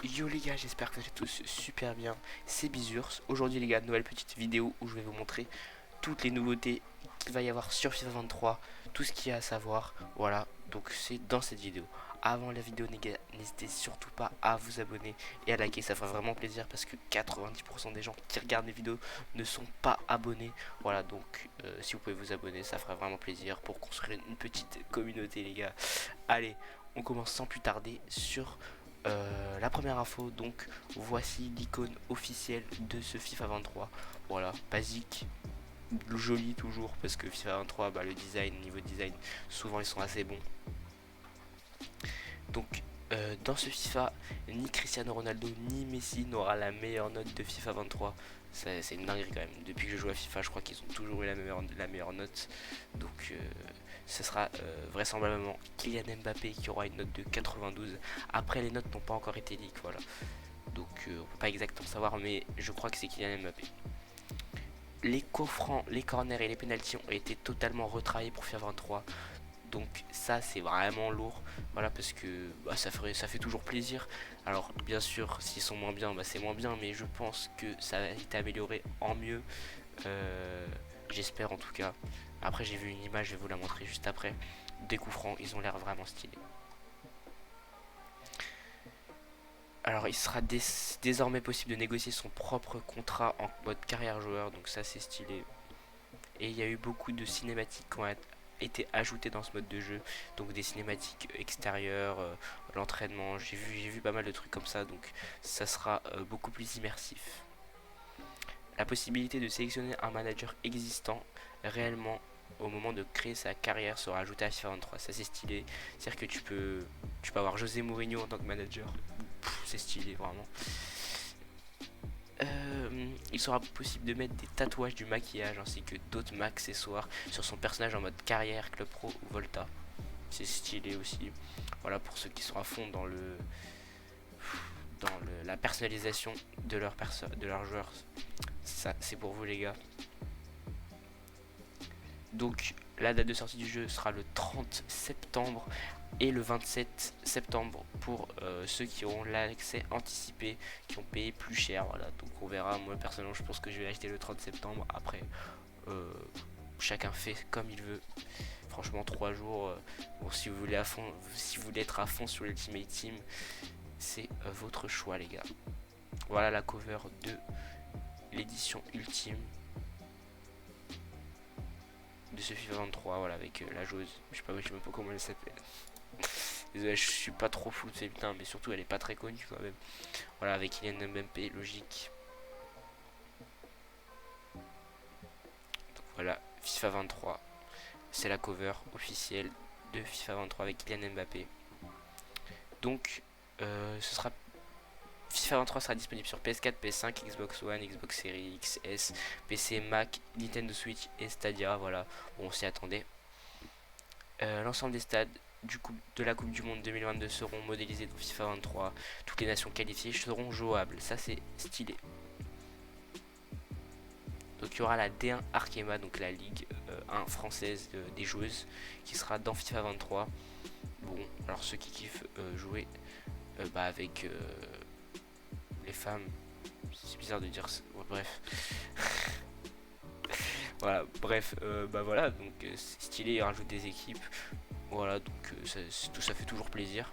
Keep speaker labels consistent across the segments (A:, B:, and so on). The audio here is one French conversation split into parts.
A: Yo les gars, j'espère que vous allez tous super bien, c'est Bizurs. Aujourd'hui les gars, nouvelle petite vidéo où je vais vous montrer toutes les nouveautés qu'il va y avoir sur FIFA 23, tout ce qu'il y a à savoir, voilà, donc c'est dans cette vidéo. Avant la vidéo, les gars, n'hésitez surtout pas à vous abonner et à liker, ça fera vraiment plaisir parce que 90% des gens qui regardent les vidéos ne sont pas abonnés. Voilà, donc si vous pouvez vous abonner, ça fera vraiment plaisir pour construire une petite communauté les gars. Allez, on commence sans plus tarder sur la première info. Donc voici l'icône officielle de ce FIFA 23. Voilà, basique, joli toujours parce que FIFA 23, bah, le design, niveau design, souvent ils sont assez bons. Donc dans ce FIFA, ni Cristiano Ronaldo ni Messi n'aura la meilleure note de FIFA 23. C'est une dinguerie quand même. Depuis que je joue à FIFA, je crois qu'ils ont toujours eu la meilleure note. Donc ce sera vraisemblablement Kylian Mbappé qui aura une note de 92. Après, les notes n'ont pas encore été leak, voilà. Donc on peut pas exactement savoir, mais je crois que c'est Kylian Mbappé. Les coups francs, les corners et les pénalties ont été totalement retravaillés pour FIFA 23. Donc ça c'est vraiment lourd, voilà, parce que bah, ça fait toujours plaisir. Alors bien sûr s'ils sont moins bien, bah, c'est moins bien, mais je pense que ça a été amélioré en mieux. Euh, J'espère en tout cas. Après j'ai vu une image, je vais vous la montrer juste après. Des coups francs, ils ont l'air vraiment stylés. Alors il sera désormais possible de négocier son propre contrat en mode carrière joueur, donc ça c'est stylé. Et il y a eu beaucoup de cinématiques qui ont été ajoutées dans ce mode de jeu, donc des cinématiques extérieures, l'entraînement, j'ai vu pas mal de trucs comme ça, donc ça sera beaucoup plus immersif. La possibilité de sélectionner un manager existant réellement au moment de créer sa carrière sera ajoutée à FIFA 23. Ça c'est stylé. C'est-à-dire que tu peux avoir José Mourinho en tant que manager. C'est stylé vraiment. Il sera possible de mettre des tatouages, du maquillage ainsi que d'autres accessoires sur son personnage en mode carrière, club pro ou Volta. C'est stylé aussi. Voilà pour ceux qui sont à fond la personnalisation de leurs joueurs. Ça c'est pour vous les gars. Donc la date de sortie du jeu sera le 30 septembre et le 27 septembre pour ceux qui auront l'accès anticipé, qui ont payé plus cher. Voilà, donc on verra. Moi personnellement, je pense que je vais acheter le 30 septembre. Après, euh, chacun fait comme il veut. Franchement, 3 jours. Bon, si vous voulez à fond, si vous voulez être à fond sur l'Ultimate Team, c'est votre choix, les gars. Voilà la cover de l'édition ultime de ce FIFA 23, voilà, avec la joueuse. Je sais même pas comment elle s'appelle. Désolé, je suis pas trop fou de ces putains, mais surtout elle est pas très connue quand même. Voilà, avec Kylian Mbappé, logique. Donc voilà, FIFA 23, c'est la cover officielle de FIFA 23 avec Kylian Mbappé. Donc, ce sera FIFA 23 sera disponible sur PS4, PS5, Xbox One, Xbox Series X, S, PC, Mac, Nintendo Switch et Stadia. Voilà, bon, on s'y attendait. L'ensemble des stades de la Coupe du Monde 2022 seront modélisés dans FIFA 23. Toutes les nations qualifiées seront jouables. Ça, c'est stylé. Donc il y aura la D1 Arkema, donc la Ligue 1 française des joueuses, qui sera dans FIFA 23. Bon, alors ceux qui kiffent jouer avec les femmes, c'est bizarre de dire ça. Ouais, bref. Voilà, bref, voilà, donc c'est stylé, ils rajoutent des équipes. Voilà, donc tout ça fait toujours plaisir.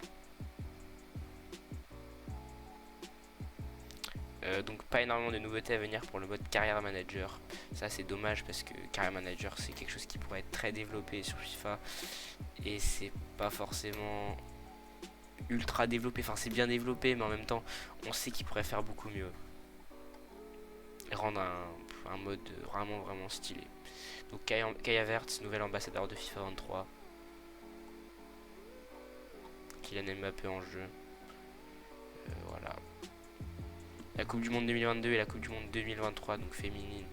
A: Donc pas énormément de nouveautés à venir pour le mode carrière manager. Ça c'est dommage parce que carrière manager c'est quelque chose qui pourrait être très développé sur FIFA et c'est pas forcément ultra développé. Enfin c'est bien développé mais en même temps on sait qu'il pourrait faire beaucoup mieux et rendre un mode vraiment vraiment stylé. Donc Kai Havertz, nouvel ambassadeur de FIFA 23. Kylian Mbappé en jeu. Voilà. La Coupe du Monde 2022 et la Coupe du Monde 2023, donc féminine,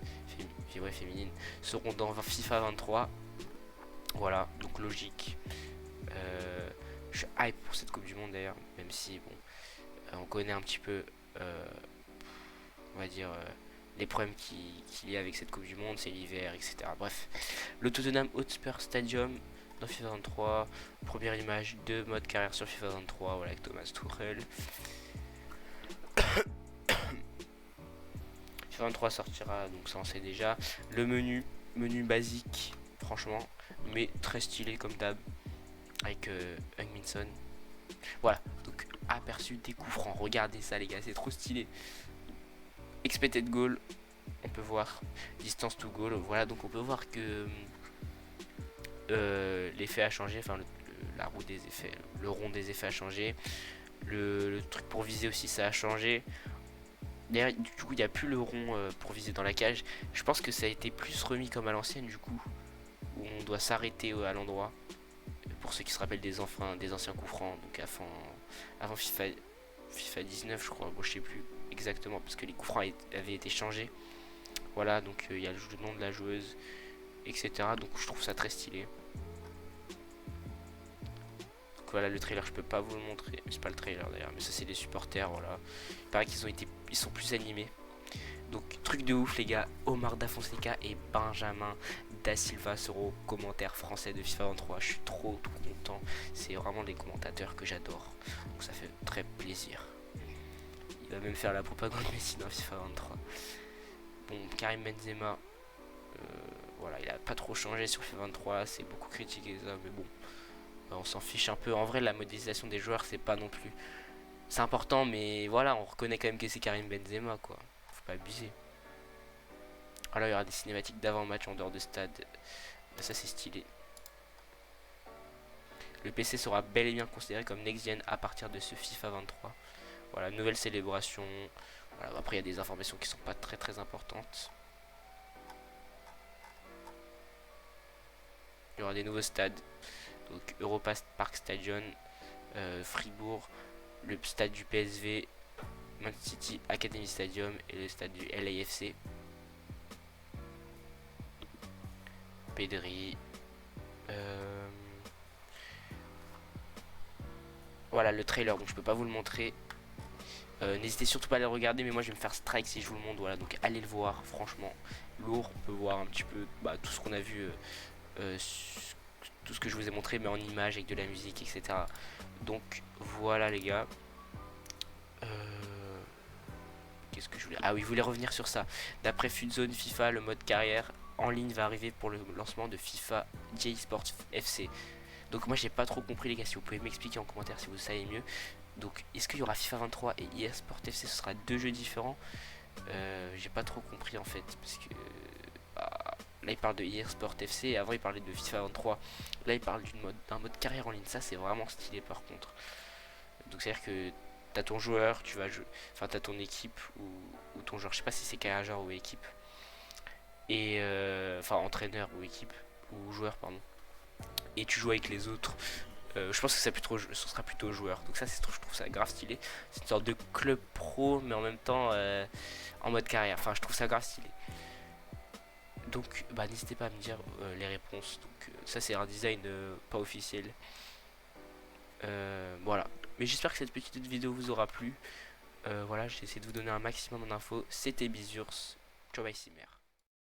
A: seront dans FIFA 23. Voilà, donc logique. Je suis hype pour cette Coupe du Monde d'ailleurs, même si bon, on connaît un petit peu, on va dire, les problèmes qu'il y a avec cette Coupe du Monde, c'est l'hiver, etc. Bref, le Tottenham Hotspur Stadium dans FIFA 23, première image de mode carrière sur FIFA 23, voilà, avec Thomas Tuchel. FIFA 23 sortira, donc ça on sait déjà. Le menu basique, franchement, mais très stylé comme d'hab, avec Heung-min Son. Voilà, donc aperçu des coups francs, regardez ça les gars, c'est trop stylé. Expected goal, on peut voir distance to goal, voilà, donc on peut voir que l'effet a changé, enfin la roue des effets, le rond des effets a changé, le truc pour viser aussi ça a changé. D'ailleurs, du coup, il n'y a plus le rond pour viser dans la cage. Je pense que ça a été plus remis comme à l'ancienne, du coup, où on doit s'arrêter à l'endroit. Pour ceux qui se rappellent des anciens coups francs, donc avant FIFA 19, je crois. Bon, je sais plus exactement parce que les coups francs avaient été changés. Voilà, donc il y a le nom de la joueuse, etc. Donc je trouve ça très stylé. Donc voilà le trailer, je peux pas vous le montrer. C'est pas le trailer d'ailleurs, mais ça c'est les supporters, voilà. Il paraît ils sont plus animés. Donc truc de ouf les gars, Omar Da Fonseca et Benjamin Da Silva seront commentaires français de FIFA 23. Je suis trop content. C'est vraiment des commentateurs que j'adore. Donc ça fait très plaisir. Il va même faire la propagande Messi dans FIFA 23. Bon, Karim Benzema, voilà, il a pas trop changé sur FIFA 23. C'est beaucoup critiqué ça, mais bon, on s'en fiche un peu. En vrai, la modélisation des joueurs, c'est pas non plus. C'est important, mais voilà, on reconnaît quand même que c'est Karim Benzema, quoi. Faut pas abuser. Alors il y aura des cinématiques d'avant-match en dehors de stade. Ça c'est stylé. Le PC sera bel et bien considéré comme next-gen à partir de ce FIFA 23. Voilà, nouvelle célébration. Voilà, après il y a des informations qui sont pas très importantes. Il y aura des nouveaux stades. Donc Europa Park Stadion, Fribourg, le stade du PSV, Man City Academy Stadium et le stade du LAFC. Pedri. Voilà le trailer, donc je peux pas vous le montrer. N'hésitez surtout pas à le regarder, mais moi je vais me faire strike si je vous le montre. Voilà, donc allez le voir, franchement lourd. On peut voir un petit peu tout ce qu'on a vu, tout ce que je vous ai montré, mais en images avec de la musique, etc. Donc voilà les gars. Qu'est-ce que je voulais... Ah oui, je voulais revenir sur ça. D'après Futzone FIFA, le mode carrière en ligne va arriver pour le lancement de FIFA J-Sport FC. Donc moi j'ai pas trop compris les gars, si vous pouvez m'expliquer en commentaire si vous savez mieux. Donc est-ce qu'il y aura FIFA 23 et eSport FC, ce sera deux jeux différents? J'ai pas trop compris en fait, parce que là il parle de eSport FC et avant il parlait de FIFA 23. Là il parle d'un mode carrière en ligne, ça c'est vraiment stylé par contre. Donc c'est à dire que t'as ton joueur, tu vas jouer, enfin t'as ton équipe ou ton joueur, je sais pas si c'est carrière ou équipe, et enfin entraîneur ou équipe ou joueur pardon, et tu joues avec les autres. Je pense que ce sera plutôt joueur. Donc ça, je trouve ça grave stylé. C'est une sorte de club pro, mais en même temps en mode carrière. Enfin, je trouve ça grave stylé. Donc, n'hésitez pas à me dire les réponses. Donc ça, c'est un design pas officiel. Voilà. Mais j'espère que cette petite vidéo vous aura plu. Voilà, j'ai essayé de vous donner un maximum d'infos. C'était Bizurs. Ciao, bye, Simer.